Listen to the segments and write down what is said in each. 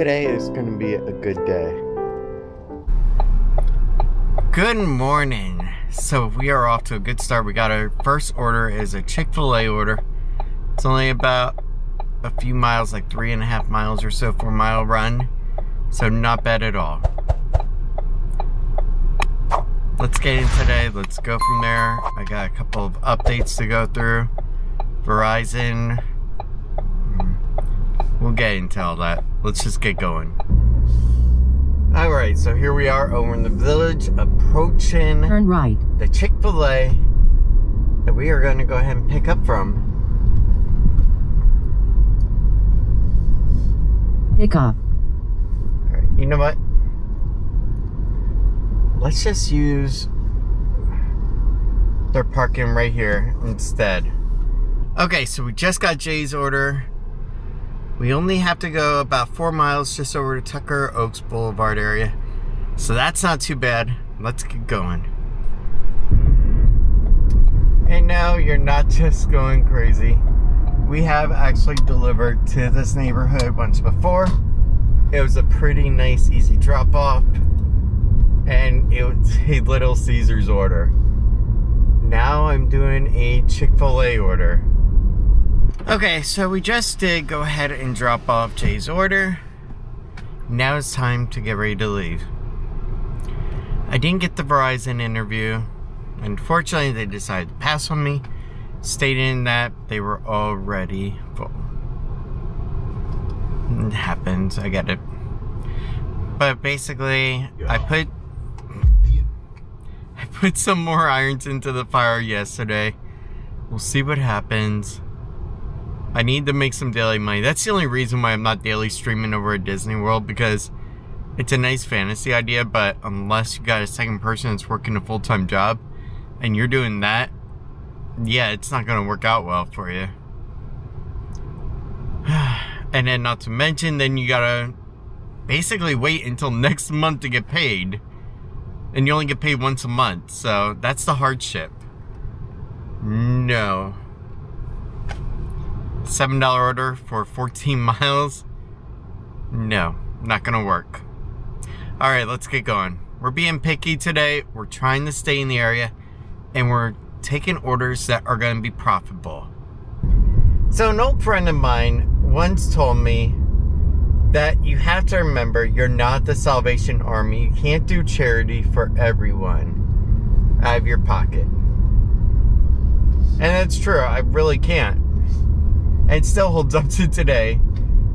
Today is going to be a good day. Good morning. So we are off to a good start. We got our first order is a Chick-fil-A order. It's only about a few miles, like 3.5 miles or so, 4-mile run. So not bad at all. Let's get in today. Let's go from there. I got a couple of updates to go through. Verizon. We'll get into all that. Let's just get going. Alright, so here we are over in the village, approaching turn right. The Chick-fil-A that we are going to go ahead and pick up from. Pick up. Alright, you know what? Let's just use their parking right here instead. Okay, so we just got Jay's order. We only have to go about 4 miles just over to Tucker Oaks Boulevard area. So that's not too bad. Let's get going. And now you're not just going crazy. We have actually delivered to this neighborhood once before. It was a pretty nice, easy drop off. And it was a Little Caesars order. Now I'm doing a Chick-fil-A order. Okay, so we just did go ahead and drop off Jay's order. Now it's time to get ready to leave. I didn't get the Verizon interview. Unfortunately, they decided to pass on me, stating that they were already full. It happens, I get it. But basically, I put some more irons into the fire yesterday. We'll see what happens. I need to make some daily money. That's the only reason why I'm not daily streaming over at Disney World, because it's a nice fantasy idea, but unless you got a second person that's working a full-time job and you're doing that, yeah, it's not going to work out well for you. And then not to mention, then you got to basically wait until next month to get paid. And you only get paid once a month, so that's the hardship. No. $7 order for 14 miles? No, not gonna work. Alright, let's get going. We're being picky today. We're trying to stay in the area. And we're taking orders that are gonna be profitable. So an old friend of mine once told me that you have to remember you're not the Salvation Army. You can't do charity for everyone out of your pocket. And that's true, I really can't. And it still holds up to today.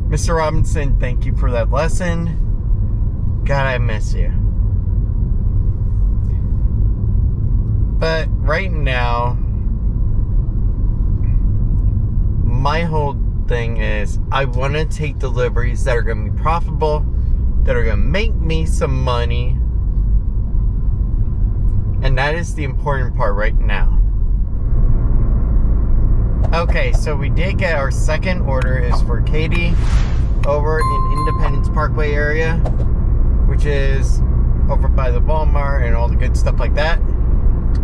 Mr. Robinson, thank you for that lesson. God, I miss you. But right now, my whole thing is I want to take deliveries that are going to be profitable, that are going to make me some money. And that is the important part right now. Okay, so we did get our second order is for Katie over in Independence Parkway area, which is over by the Walmart and all the good stuff like that.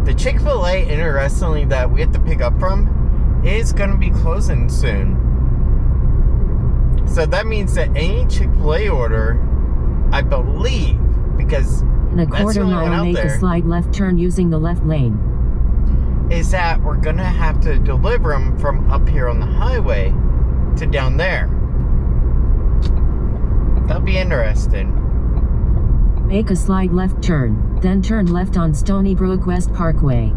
The Chick-fil-A, interestingly, that we have to pick up from is going to be closing soon. So that means that any Chick-fil-A order, I believe, because in a quarter mile, make a slide left turn using the left lane. Is that we're going to have to deliver them from up here on the highway to down there. That'll be interesting. Make a slide left turn, then turn left on Stony Brook West Parkway.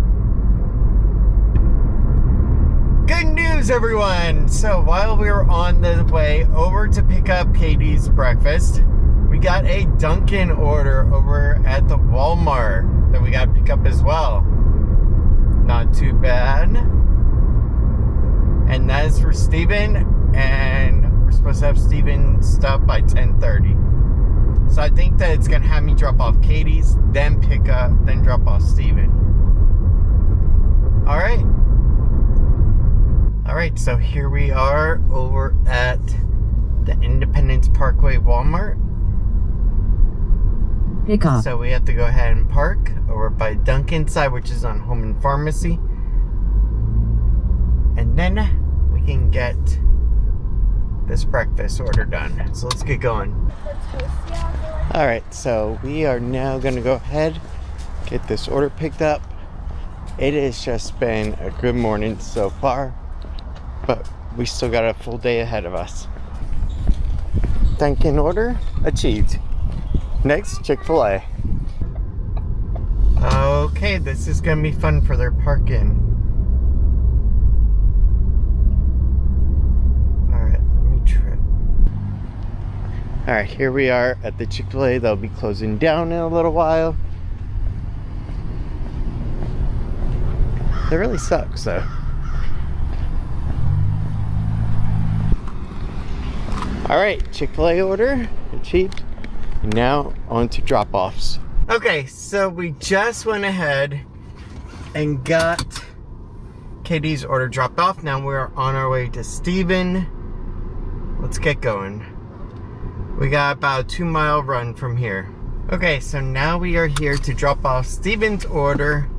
Good news, everyone! So while we were on the way over to pick up Katie's breakfast, we got a Dunkin' order over at the Walmart that we got to pick up as well. Not too bad. And that is for Steven, and we're supposed to have Steven stop by 10:30. So I think that it's gonna have me drop off Katie's, then pick up, then drop off Steven. Alright. Alright, so here we are over at the Independence Parkway Walmart. Pick up. So we have to go ahead and park over by Dunkin' side, which is on Home and Pharmacy. And then we can get this breakfast order done. So let's get going. Alright, so we are now gonna go ahead, get this order picked up. It has just been a good morning so far, but we still got a full day ahead of us. Dunkin' order achieved. Next, Chick-fil-A. Okay, this is gonna be fun for their parking. Alright, let me try. Alright, here we are at the Chick-fil-A. They'll be closing down in a little while. They really suck, so. Alright, Chick-fil-A order achieved. Now on to drop-offs. Okay, so we just went ahead and got Katie's order dropped off. Now we're on our way to Stephen. Let's get going. We got about a 2-mile run from here. Okay, so now we are here to drop off Stephen's order.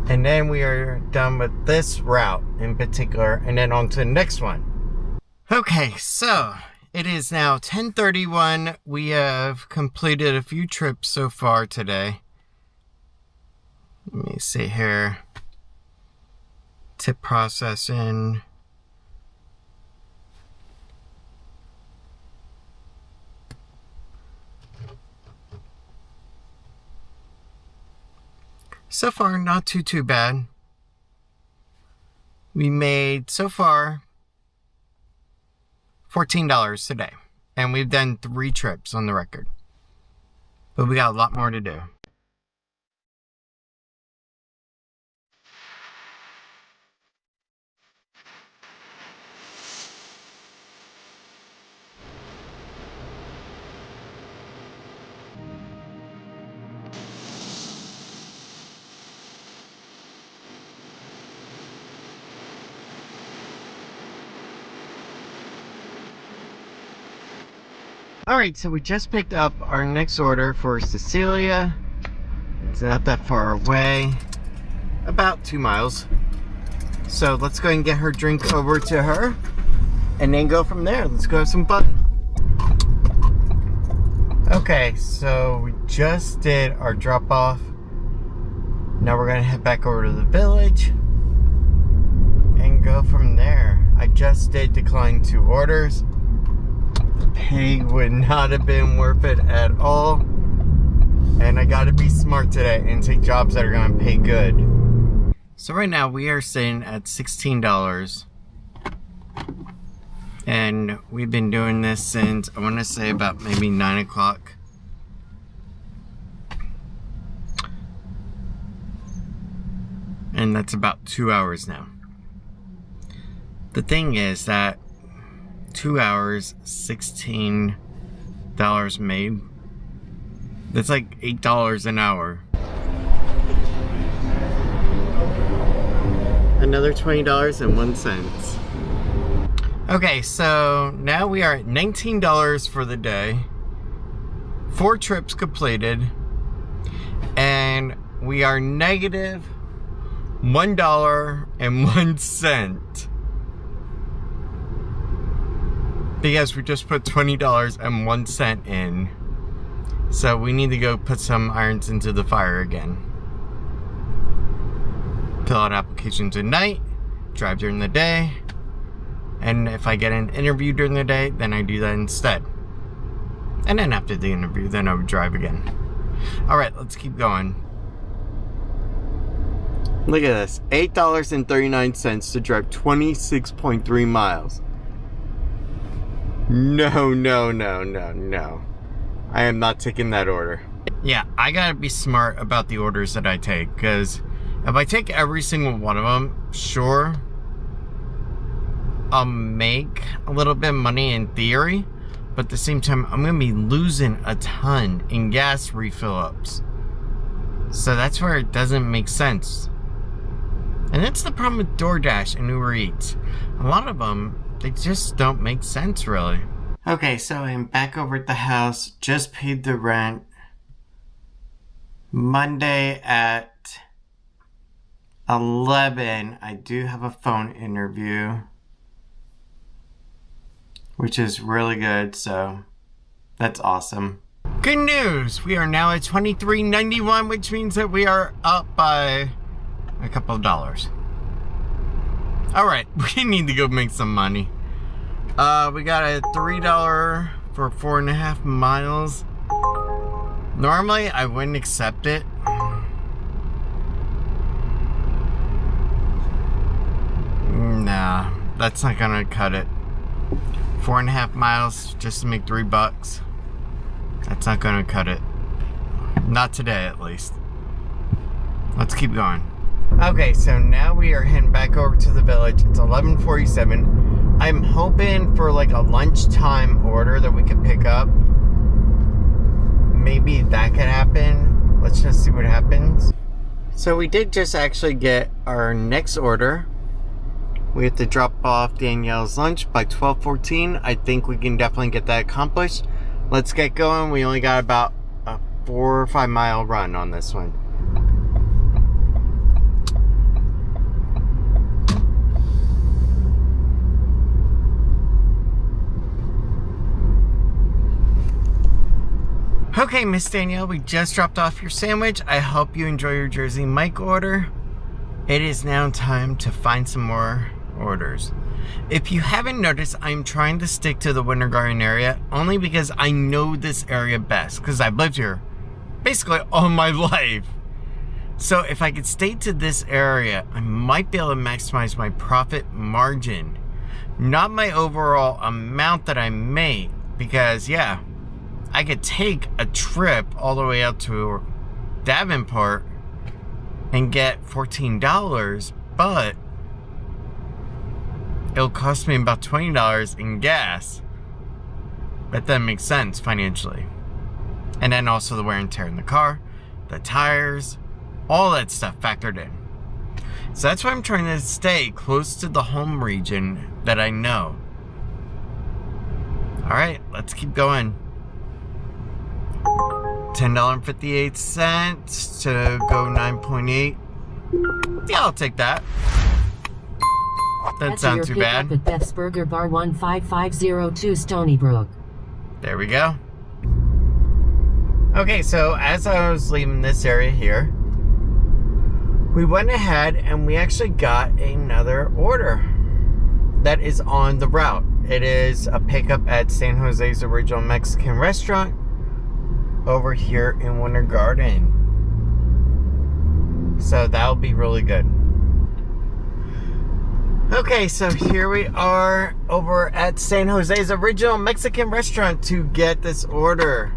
And then we are done with this route in particular, and then on to the next one. Okay, so it is now 10:31. We have completed a few trips so far today. Let me see here. Tip processing. So far, not too bad. We made, so far, $14 today. And we've done 3 trips on the record. But we got a lot more to do. Alright, so we just picked up our next order for Cecilia. It's not that far away. About 2 miles. So let's go and get her drink over to her. And then go from there. Let's go have some fun. Okay, so we just did our drop off. Now we're gonna head back over to the village. And go from there. I just did decline 2 orders. The pay would not have been worth it at all. And I gotta be smart today and take jobs that are gonna pay good. So right now we are sitting at $16. And we've been doing this since, I wanna say about maybe 9 o'clock. And that's about 2 hours now. The thing is that 2 hours, $16 made. That's like $8 an hour. Another $20.01. Okay, so now we are at $19 for the day. 4 trips completed. And we are negative $1.01. Because we just put $20.01 in. So we need to go put some irons into the fire again. Fill out applications at night, drive during the day, and if I get an interview during the day, then I do that instead. And then after the interview, then I would drive again. Alright, let's keep going. Look at this, $8.39 to drive 26.3 miles. No. I am not taking that order. Yeah, I gotta be smart about the orders that I take, because if I take every single one of them, sure, I'll make a little bit of money in theory, but at the same time, I'm gonna be losing a ton in gas refill-ups. So that's where it doesn't make sense. And that's the problem with DoorDash and Uber Eats. A lot of them, they just don't make sense, really. Okay, so I'm back over at the house. Just paid the rent. Monday at 11, I do have a phone interview. which is really good, so that's awesome. Good news! We are now at $23.91, which means that we are up by a couple of dollars. Alright, we need to go make some money. We got a $3 for 4.5 miles. Normally, I wouldn't accept it. Nah, that's not gonna cut it. 4.5 miles just to make $3. That's not gonna cut it. Not today, at least. Let's keep going. Okay, so now we are heading back over to the village. It's 11:47. I'm hoping for like a lunchtime order that we could pick up. Maybe that could happen. Let's just see what happens. So we did just actually get our next order. We have to drop off Danielle's lunch by 12:14. I think we can definitely get that accomplished. Let's get going. We only got about a 4 or 5 mile run on this one. Okay, Miss Danielle, we just dropped off your sandwich. I hope you enjoy your Jersey Mike order. It is now time to find some more orders. If you haven't noticed, I'm trying to stick to the Winter Garden area only because I know this area best, because I've lived here basically all my life. So if I could stay to this area, I might be able to maximize my profit margin, not my overall amount that I make, because yeah, I could take a trip all the way out to Davenport and get $14, but it'll cost me about $20 in gas. But that makes sense financially. And then also the wear and tear in the car, the tires, all that stuff factored in. So that's why I'm trying to stay close to the home region that I know. Alright, let's keep going. $10.58 to go 9.8. Yeah, I'll take that. That sounds too bad. At Beth's Burger Bar 15502 Stony Brook. There we go. Okay, so as I was leaving this area here, we went ahead and we actually got another order that is on the route. It is a pickup at San Jose's Original Mexican Restaurant over here in Winter Garden. So that'll be really good. Okay, so here we are over at San Jose's Original Mexican Restaurant to get this order.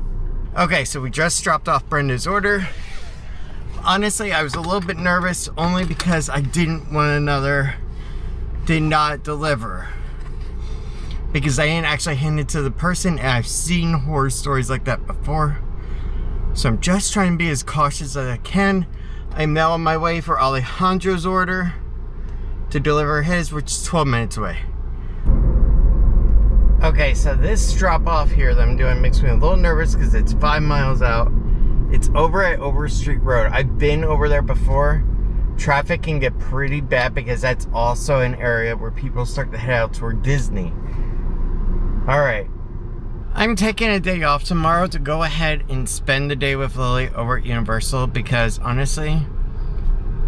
Okay, so we just dropped off Brenda's order. Honestly, I was a little bit nervous only because I didn't want another did not deliver. Because I didn't actually hand it to the person, and I've seen horror stories like that before. So I'm just trying to be as cautious as I can. I'm now on my way for Alejandro's order to deliver his, which is 12 minutes away. Okay, so this drop off here that I'm doing makes me a little nervous because it's 5 miles out. It's over at Overstreet Road. I've been over there before. Traffic can get pretty bad because that's also an area where people start to head out toward Disney. Alright. I'm taking a day off tomorrow to go ahead and spend the day with Lily over at Universal because honestly,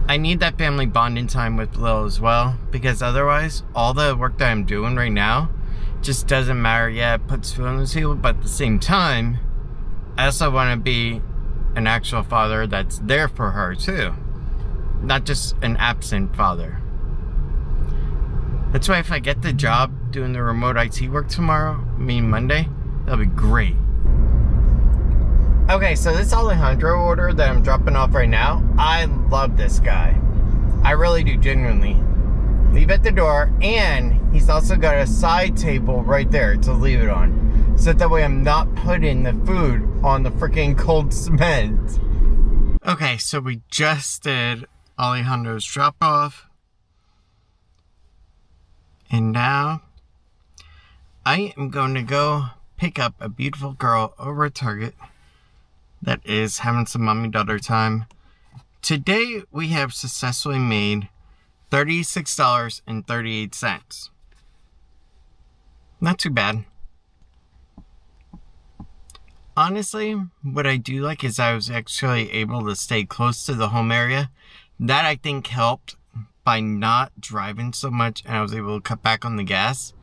I need that family bonding time with Lil as well, because otherwise, all the work that I'm doing right now just doesn't matter. Yeah, it puts food on the table, but at the same time, I also want to be an actual father that's there for her too. Not just an absent father. That's why if I get the job doing the remote IT work tomorrow, Monday, that'll be great. Okay, so this Alejandro order that I'm dropping off right now, I love this guy. I really do, genuinely. Leave at the door, and he's also got a side table right there to leave it on. So that way I'm not putting the food on the freaking cold cement. Okay, so we just did Alejandro's drop off. And now I am going to go pick up a beautiful girl over at Target that is having some mommy-daughter time. Today we have successfully made $36.38. Not too bad. Honestly, what I do like is I was actually able to stay close to the home area. That I think helped by not driving so much, and I was able to cut back on the gas.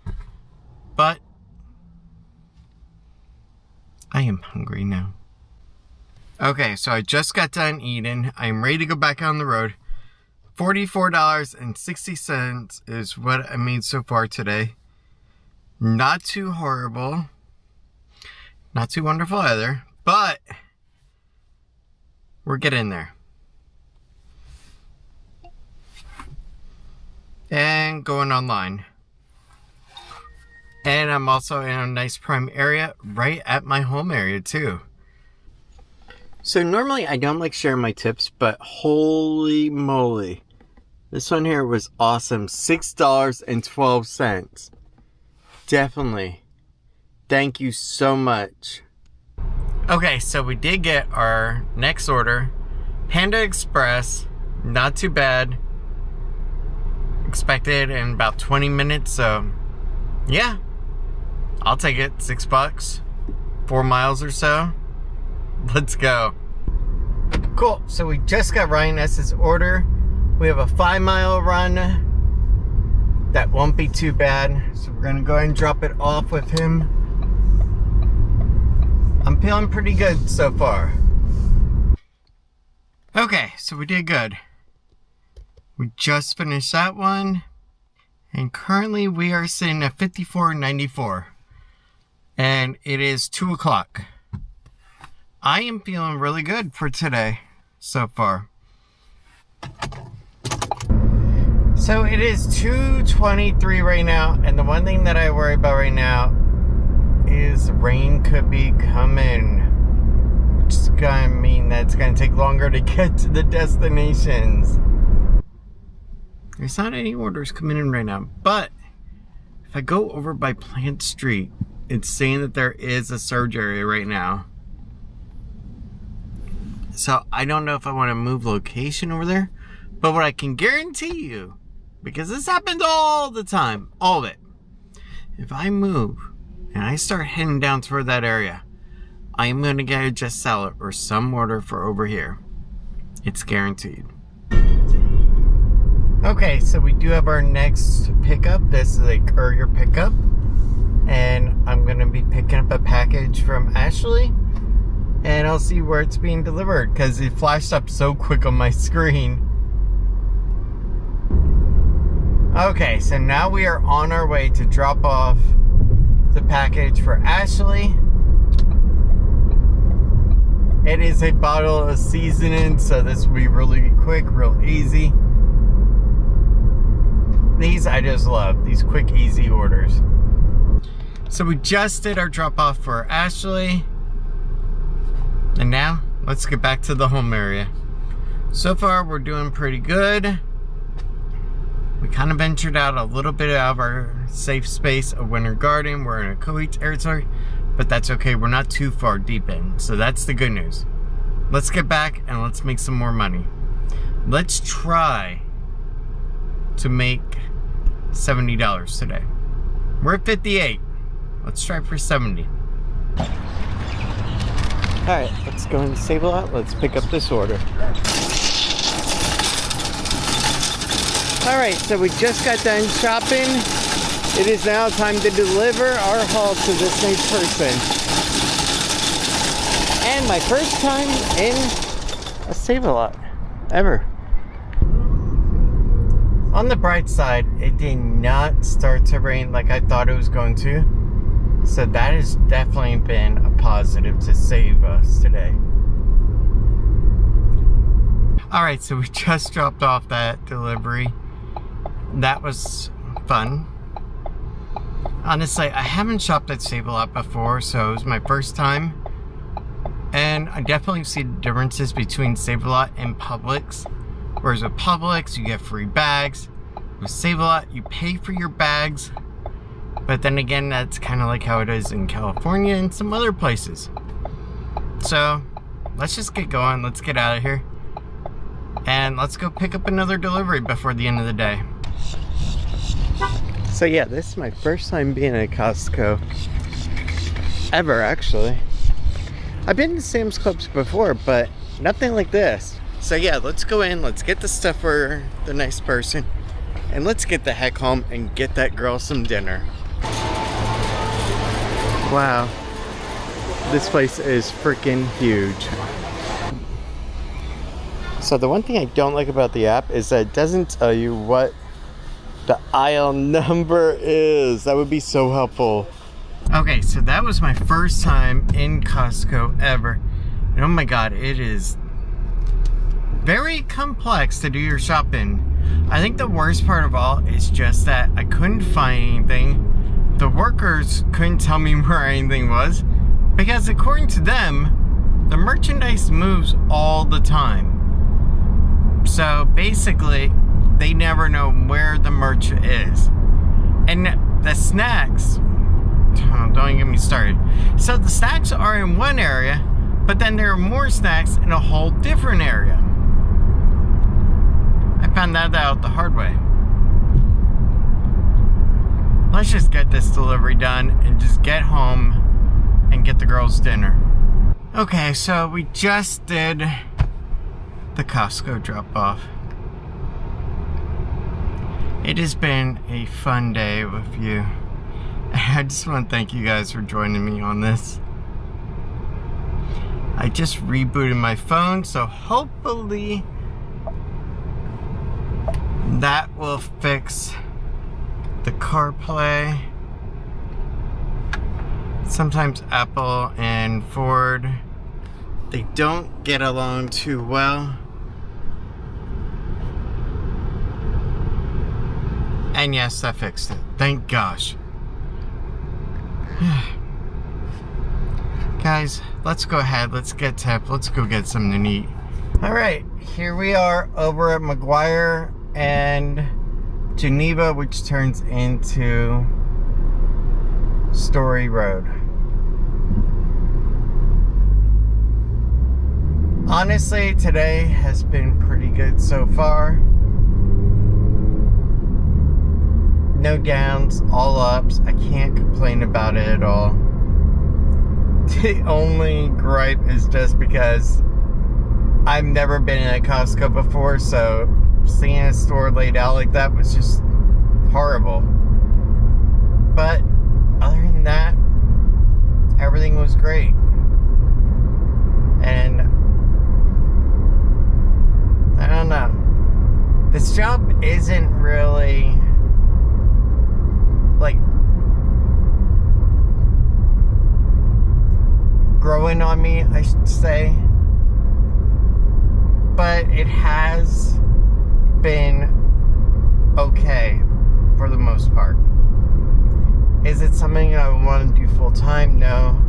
But I am hungry now. Okay, so I just got done eating. I'm ready to go back on the road. $44.60 is what I made so far today. Not too horrible. Not too wonderful either. But we're getting there. And going online. And I'm also in a nice prime area right at my home area too. So normally I don't like sharing my tips, but holy moly. This one here was awesome. $6.12. Definitely. Thank you so much. Okay, so we did get our next order. Panda Express. Not too bad. Expected in about 20 minutes, so yeah. I'll take it. $6. 4 miles or so. Let's go. Cool. So we just got Ryan S's order. We have a 5-mile run. That won't be too bad. So we're gonna go ahead and drop it off with him. I'm feeling pretty good so far. Okay, so we did good. We just finished that one. And currently we are sitting at 54.94. And it is 2 o'clock. I am feeling really good for today so far. So it is 2:23 right now, and the one thing that I worry about right now is rain could be coming. Which is gonna mean that it's gonna take longer to get to the destinations. There's not any orders coming in right now, but if I go over by Plant Street, it's saying that there is a surge area right now. So I don't know if I want to move location over there, but what I can guarantee you, because this happens all the time, all of it, if I move and I start heading down toward that area, I am going to get a Just Salad or some order for over here. It's guaranteed. Okay, so we do have our next pickup. This is a courier pickup. And I'm going to be picking up a package from Ashley. And I'll see where it's being delivered, because it flashed up so quick on my screen. Okay, so now we are on our way to drop off the package for Ashley. It is a bottle of seasoning, so this will be really quick, real easy. These I just love, these quick, easy orders. So we just did our drop off for Ashley. And now, let's get back to the home area. So far, we're doing pretty good. We kind of ventured out a little bit out of our safe space of Winter Garden. We're in a Kuwait territory, but that's okay. We're not too far deep in, so that's the good news. Let's get back and let's make some more money. Let's try to make $70 today. We're at 58. Let's try for 70. Alright, let's go into Save-A-Lot. Let's pick up this order. Alright, so we just got done shopping. It is now time to deliver our haul to this nice person. And my first time in a Save-A-Lot ever. On the bright side, it did not start to rain like I thought it was going to. So that has definitely been a positive to save us today. Alright, so we just dropped off that delivery. That was fun. Honestly, I haven't shopped at Save-A-Lot before, so it was my first time. And I definitely see the differences between Save-A-Lot and Publix. Whereas with Publix, you get free bags. With Save-A-Lot, you pay for your bags. But then again, that's kind of like how it is in California and some other places. So, let's just get going. Let's get out of here. And let's go pick up another delivery before the end of the day. So yeah, this is my first time being at Costco ever, actually. I've been to Sam's Clubs before, but nothing like this. So yeah, let's go in, let's get the stuff for the nice person, and let's get the heck home and get that girl some dinner. Wow, this place is freaking huge. So the one thing I don't like about the app is that it doesn't tell you what the aisle number is. That would be so helpful. Okay, so that was my first time in Costco ever. And oh my god, it is very complex to do your shopping. I think the worst part of all is just that I couldn't find anything. The workers couldn't tell me where anything was, because according to them, the merchandise moves all the time. So basically, they never know where the merch is. And the snacks, oh, don't even get me started. So the snacks are in one area, but then there are more snacks in a whole different area. I found that out the hard way. Let's just get this delivery done and just get home and get the girls dinner. Okay, so we just did the Costco drop off. It has been a fun day with you. I just want to thank you guys for joining me on this. I just rebooted my phone, so hopefully that will fix the CarPlay. Sometimes Apple and Ford, they don't get along too well. And yes, that fixed it. Thank gosh. Guys, let's go ahead. Let's get tipped. Let's go get something to eat. Alright, here we are over at McGuire and Geneva, which turns into Story Road. Honestly, today has been pretty good so far. No downs, all ups. I can't complain about it at all. The only gripe is just because I've never been in a Costco before, so seeing a store laid out like that was just horrible. But other than that, everything was great. And I don't know. This job isn't really like growing on me, I should say, but it has been okay for the most part. Is it something I want to do full time? No.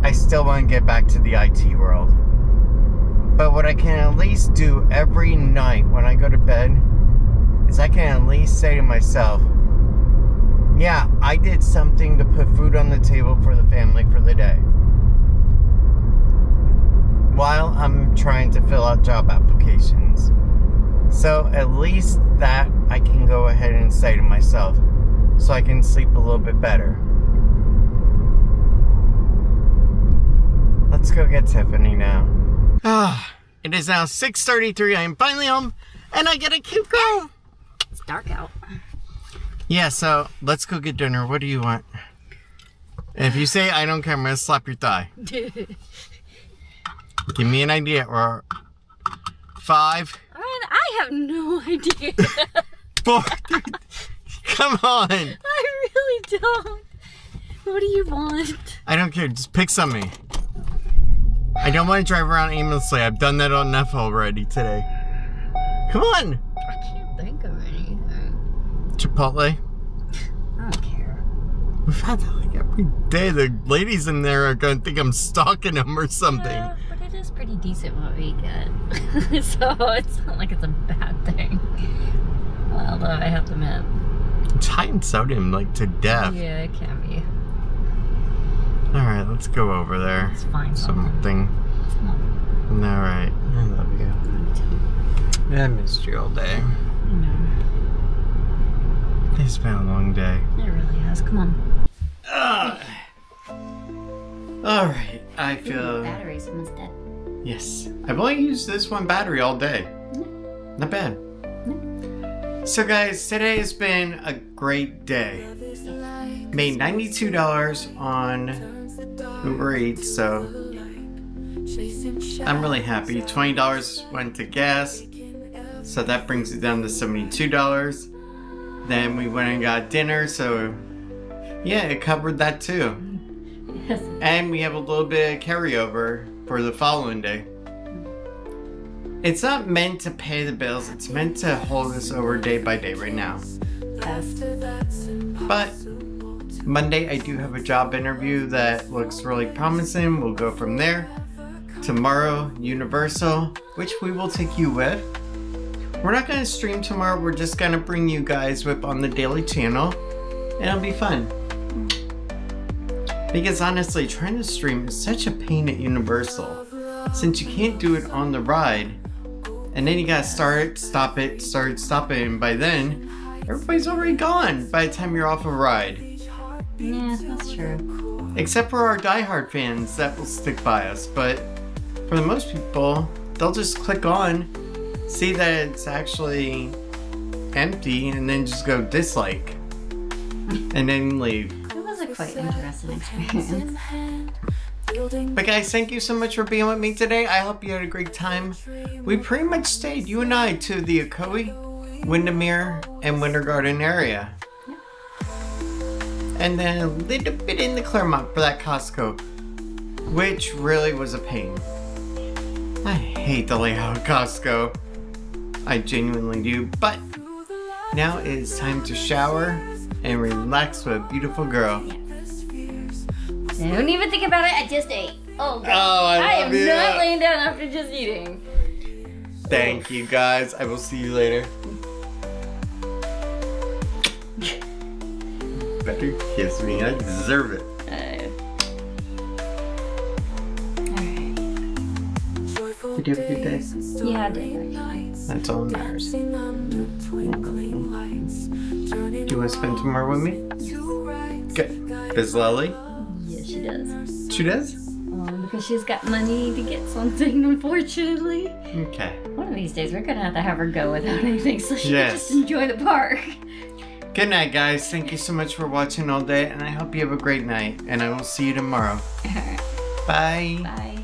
I still want to get back to the IT world. But what I can at least do every night when I go to bed is I can at least say to myself, yeah, I did something to put food on the table for the family for the day, while I'm trying to fill out job applications. So at least that I can go ahead and say to myself, so I can sleep a little bit better. Let's go get Tiffany now. It is now 6:33. I am finally home, and I get a cute girl. It's dark out. Yeah, so let's go get dinner. What do you want? And if you say I don't care, I'm gonna slap your thigh. Give me an idea. Or 5. I have no idea. 4. Come on. I really don't. What do you want? I don't care. Just pick something. I don't want to drive around aimlessly. I've done that enough already today. Come on. I can't think of anything. Chipotle. I don't care. We've had that like every day. The ladies in there are going to think I'm stalking them or something. Yeah, but it is pretty decent what we get. So it's not like it's a bad thing. Although I have to admit. It's high in sodium, like to death. Yeah, it can be. Alright, let's go over there. It's fine. Something. Alright. I love you. I missed you all day. It's been a long day. It really has. Come on. Alright, I Ooh, feel... battery's almost dead. Yes. I've only used this one battery all day. Not bad. So guys, today has been a great day. Made $92 on Uber Eats, so I'm really happy. $20 went to gas, so that brings it down to $72. Then we went and got dinner, so yeah, it covered that too. Yes. And we have a little bit of carryover for the following day. It's not meant to pay the bills, it's meant to hold us over day by day right now. But Monday I do have a job interview that looks really promising. We'll go from there. Tomorrow, Universal, which we will take you with. We're not going to stream tomorrow, we're just going to bring you guys with on the daily channel. And it'll be fun. Because honestly, trying to stream is such a pain at Universal. Since you can't do it on the ride. And then you gotta start, stop it, start, stop it. And by then, everybody's already gone by the time you're off a ride. Yeah, that's true. Except for our diehard fans that will stick by us. But for the most people, they'll just click on, see that it's actually empty, and then just go dislike. And then leave. It was a quite interesting experience. But guys, thank you so much for being with me today. I hope you had a great time. We pretty much stayed, you and I, to the Ocoee, Windermere, and Winter Garden area. And then a little bit in the Claremont for that Costco, which really was a pain. I hate the layout of Costco. I genuinely do. But now it is time to shower and relax with a beautiful girl. Don't even think about it, I just ate. Oh god. Oh, I am love you. not laying down after just eating. Thank you guys. I will see you later. Better kiss me. I deserve it. Alright. Did you have a good day? Yeah, I did actually. That's all that matters. Do you want to spend tomorrow with me? Good. Does Lily? Yes, she does. She does? Because she's got money to get something, unfortunately. Okay. One of these days, we're gonna have her go without anything so she Yes. can just enjoy the park. Good night, guys. Thank you so much for watching all day, and I hope you have a great night. And I will see you tomorrow. Alright. Bye. Bye.